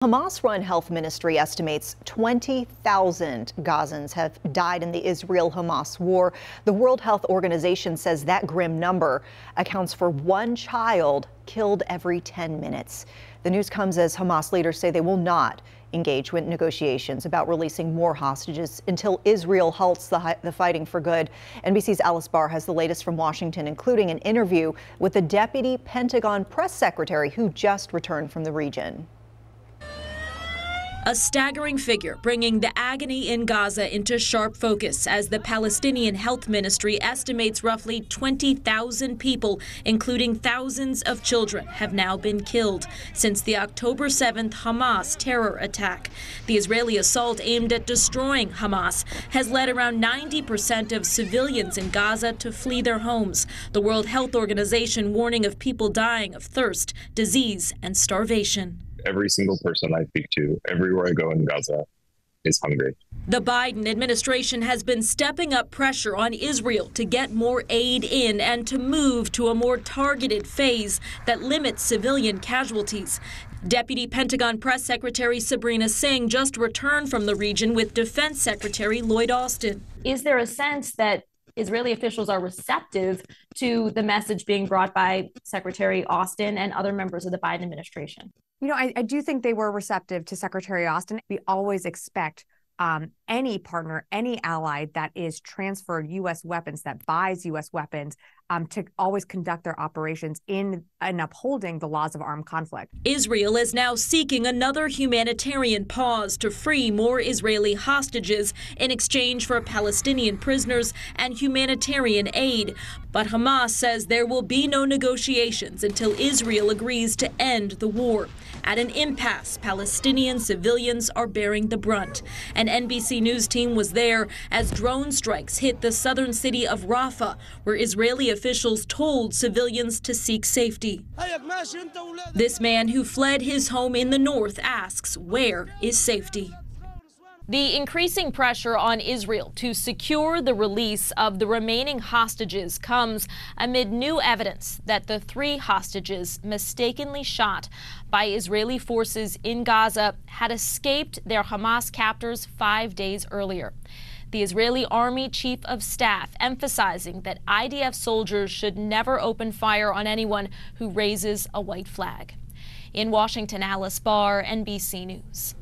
Hamas-run health ministry estimates 20,000 Gazans have died in the Israel-Hamas war. The World Health Organization says that grim number accounts for one child killed every 10 minutes. The news comes as Hamas leaders say they will not engage with negotiations about releasing more hostages until Israel halts the fighting for good. NBC's Alice Barr has the latest from Washington, including an interview with the deputy Pentagon press secretary who just returned from the region. A staggering figure bringing the agony in Gaza into sharp focus as the Palestinian Health Ministry estimates roughly 20,000 people, including thousands of children, have now been killed since the October 7th Hamas terror attack. The Israeli assault aimed at destroying Hamas has led around 90% of civilians in Gaza to flee their homes. The World Health Organization warning of people dying of thirst, disease, and starvation. Every single person I speak to, everywhere I go in Gaza, is hungry. The Biden administration has been stepping up pressure on Israel to get more aid in and to move to a more targeted phase that limits civilian casualties. Deputy Pentagon Press Secretary Sabrina Singh just returned from the region with Defense Secretary Lloyd Austin. Is there a sense that Israeli officials are receptive to the message being brought by Secretary Austin and other members of the Biden administration? You know, I do think they were receptive to Secretary Austin. We always expect any partner, any ally that is transferred U.S. weapons, that buys U.S. weapons, to always conduct their operations in upholding the laws of armed conflict. Israel is now seeking another humanitarian pause to free more Israeli hostages in exchange for Palestinian prisoners and humanitarian aid. But Hamas says there will be no negotiations until Israel agrees to end the war. At an impasse, Palestinian civilians are bearing the brunt. An NBC News team was there as drone strikes hit the southern city of Rafah, where Israeli officials told civilians to seek safety. This man who fled his home in the north asks, where is safety? The increasing pressure on Israel to secure the release of the remaining hostages comes amid new evidence that the 3 hostages mistakenly shot by Israeli forces in Gaza had escaped their Hamas captors 5 days earlier. The Israeli Army Chief of Staff emphasizing that IDF soldiers should never open fire on anyone who raises a white flag. In Washington, Alice Barr, NBC News.